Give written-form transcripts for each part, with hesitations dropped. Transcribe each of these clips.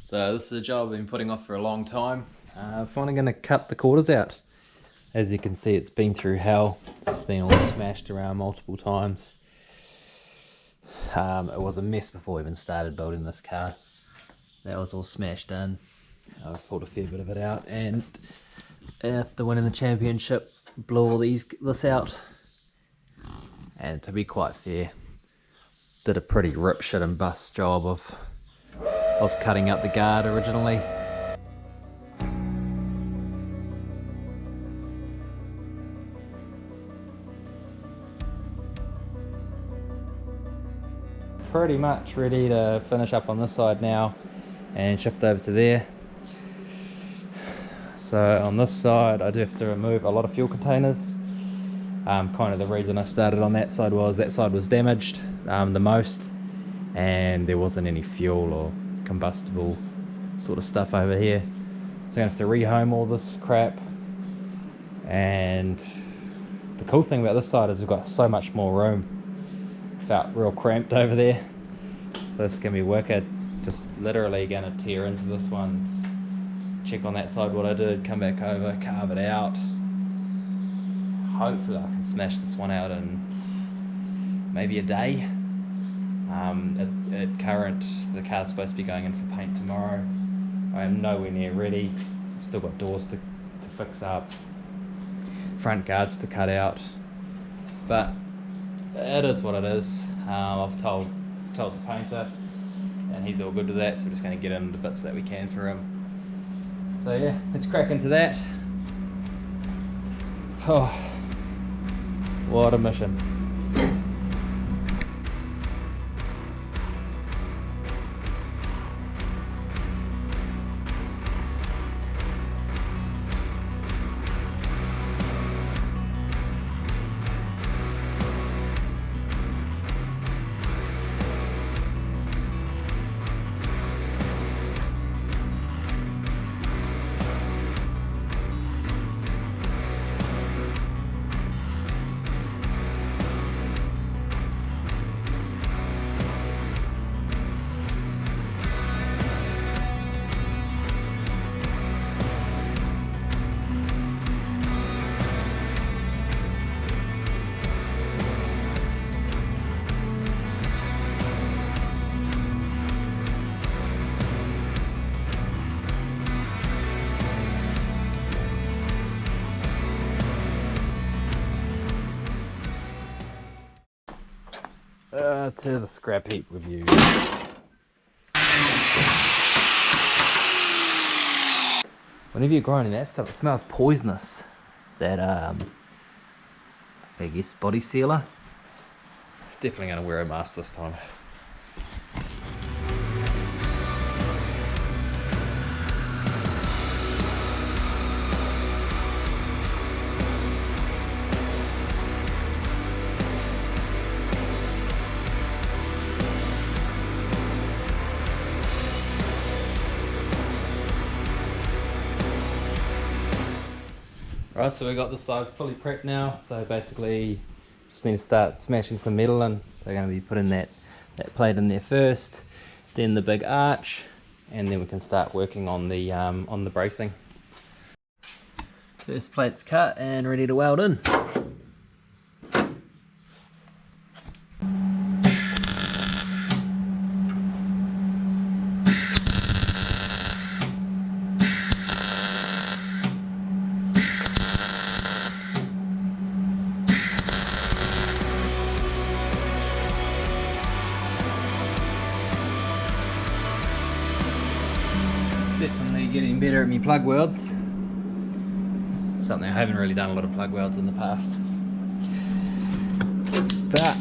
So this is a job I've been putting off for a long time. Finally going to cut the quarters out. As you can see, it's been through hell. It's been all smashed around multiple times. It was a mess before we even started building this car. That was all smashed in. I've pulled a fair bit of it out, and after winning the championship, blew all this out. And to be quite fair, did a pretty rip shit and bust job of cutting out the guard originally. Pretty much ready to finish up on this side now and shift over to there. So on this side I do have to remove a lot of fuel containers. Kind of the reason I started on that side was damaged the most, and there wasn't any fuel or combustible sort of stuff over here. So I'm gonna have to rehome all this crap. And the cool thing about this side is we've got so much more room. Felt real cramped over there. So this is gonna be wicked. Just literally gonna tear into this one. Just check on that side what I did, come back over, carve it out. Hopefully I can smash this one out in maybe a day. At current, the car's supposed to be going in for paint tomorrow. I am nowhere near ready. Still got doors to fix up, front guards to cut out, but it is what it is. I've told the painter, and he's all good with that, so we're just going to get in the bits that we can for him. So yeah, let's crack into that. Oh, what a mission. To the scrap heap review. Whenever you're grinding that stuff, it smells poisonous. That I guess body sealer. Definitely going to wear a mask this time. Right, so we got this side fully prepped now, so basically just need to start smashing some metal in. So we're going to be putting that plate in there first, then the big arch, and then we can start working on the bracing. First plate's cut and ready to weld in. Definitely getting better at me plug welds. Something I haven't really done a lot of plug welds in the past. But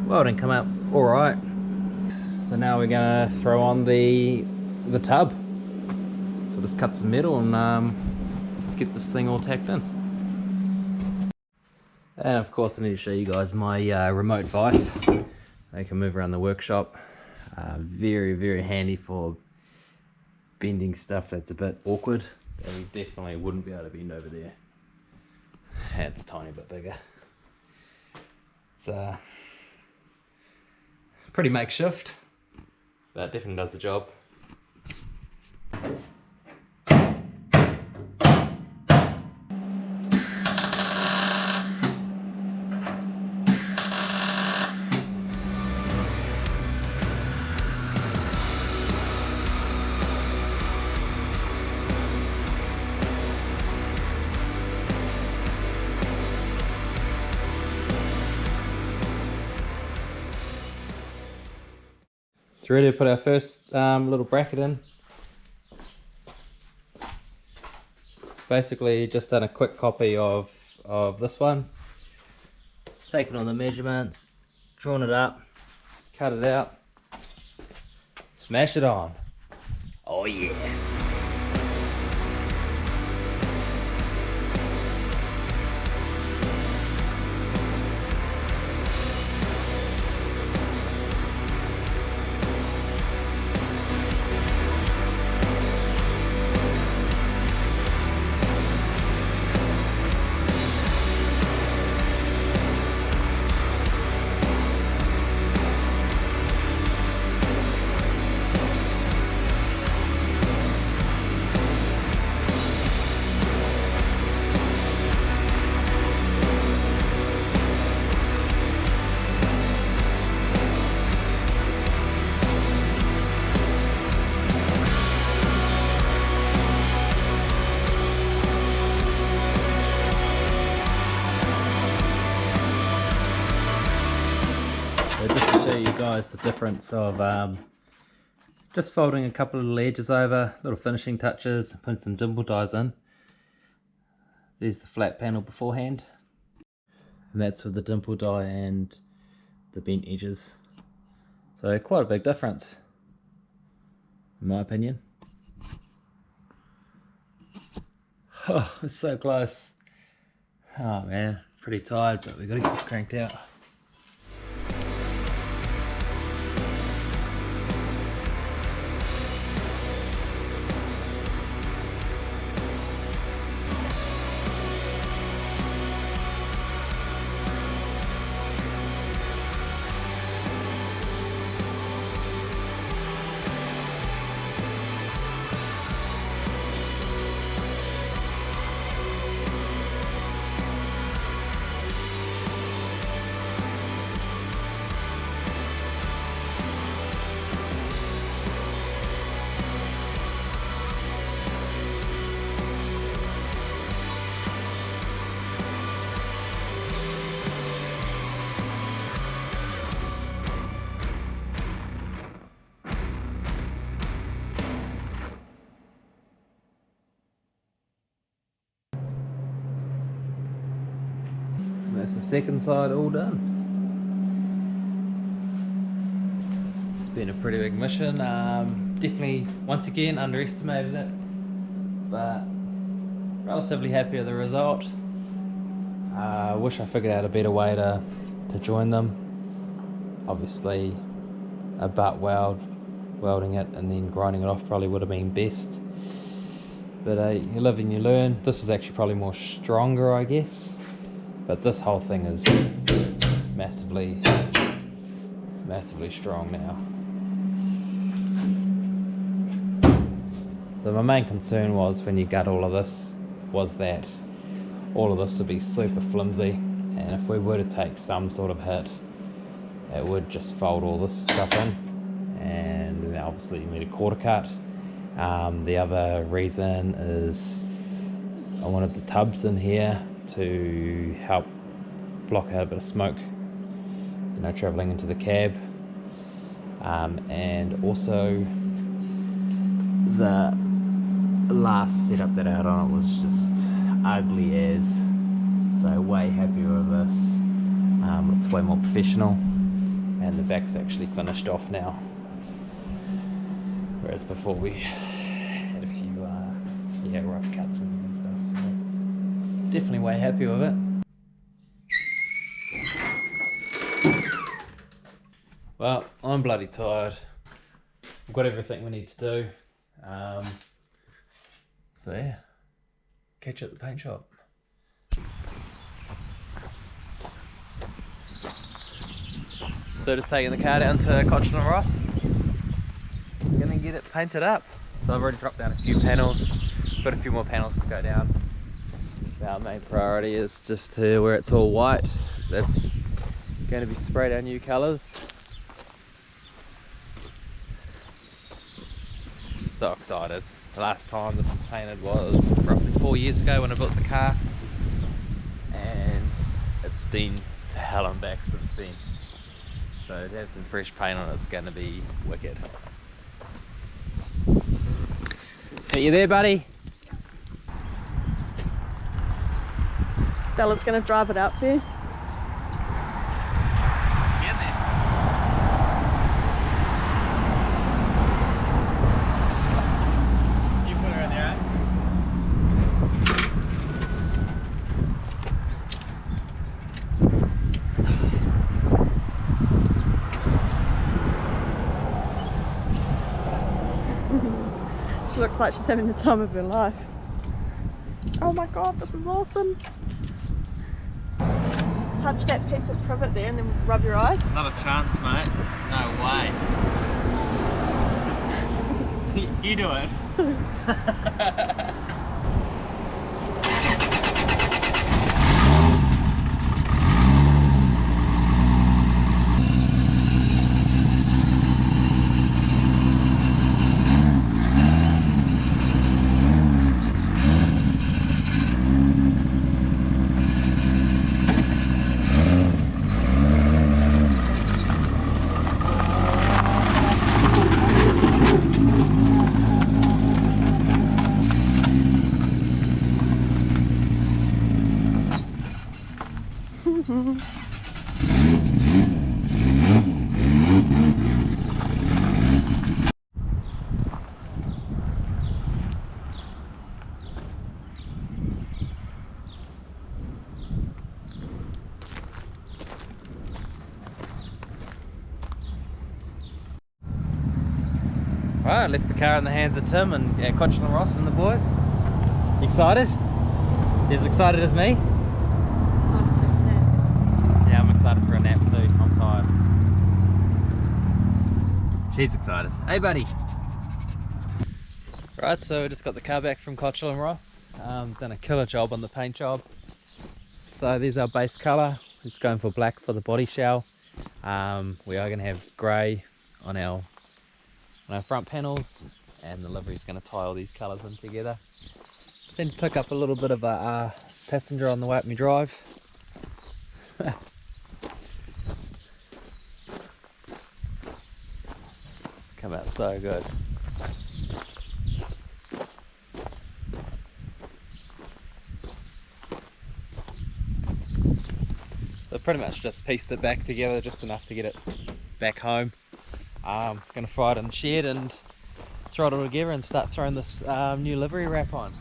welding come out alright. So now we're gonna throw on the tub. So just cut some metal and let's get this thing all tacked in. And of course I need to show you guys my remote vise. I can move around the workshop. Very, very handy for bending stuff that's a bit awkward. We definitely wouldn't be able to bend over there. It's a tiny bit bigger. It's pretty makeshift, but it definitely does the job. So ready to put our first little bracket in. Basically just done a quick copy of this one. Taken all the measurements, drawn it up, cut it out, smash it on. Oh yeah. So just to show you guys the difference of just folding a couple of little edges over, little finishing touches, putting some dimple dies in. There's the flat panel beforehand, and that's with the dimple die and the bent edges. So quite a big difference, in my opinion. Oh, it's so close. Oh man, pretty tired, but we've got to get this cranked out. That's the second side all done. It's been a pretty big mission. Definitely, once again, underestimated it, but relatively happy with the result. I wish I figured out a better way to join them. Obviously, a butt welding it and then grinding it off probably would have been best. But you live and you learn. This is actually probably more stronger, I guess. But this whole thing is massively strong now. So my main concern was when you gut all of this was that all of this would be super flimsy, and if we were to take some sort of hit, it would just fold all this stuff in, and then obviously you need a quarter cut. The other reason is I wanted the tubs in here to help block out a bit of smoke, you know, traveling into the cab, and also the last setup that I had on it was just ugly as, so way happier with this. It's way more professional, and the back's actually finished off now, whereas before we had a few rough cuts and stuff. So definitely way happy with it. Well, I'm bloody tired. I've got everything we need to do. So yeah, catch you at the paint shop. So just taking the car down to Cochin and Ross. Gonna get it painted up. So I've already dropped down a few panels. Got a few more panels to go down. Our main priority is just to where it's all white. That's going to be sprayed our new colours. So excited. The last time this was painted was roughly 4 years ago when I built the car, and it's been to hell and back since then. So to have some fresh paint on it's going to be wicked. Are you there, buddy? Bella's going to drive it up there. Get there. You put her in there, She looks like she's having the time of her life. Oh my god, this is awesome. Touch that piece of privet there and then rub your eyes. Not a chance, mate. No way. You do it. Right, I left the car in the hands of Tim and Cotchel and Ross and the boys. Excited? You as excited as me? Excited to take a nap. Yeah, I'm excited for a nap too. I'm tired. She's excited. Hey, buddy. Right, so we just got the car back from Cotchel and Ross. Done a killer job on the paint job. So there's our base colour. Just going for black for the body shell. We are going to have grey on our front panels, and the livery's going to tie all these colours in together. Then pick up a little bit of a passenger on the way up my drive. Come out so good. So pretty much just pieced it back together just enough to get it back home. I'm going to fry it in the shed and throw it all together and start throwing this new livery wrap on.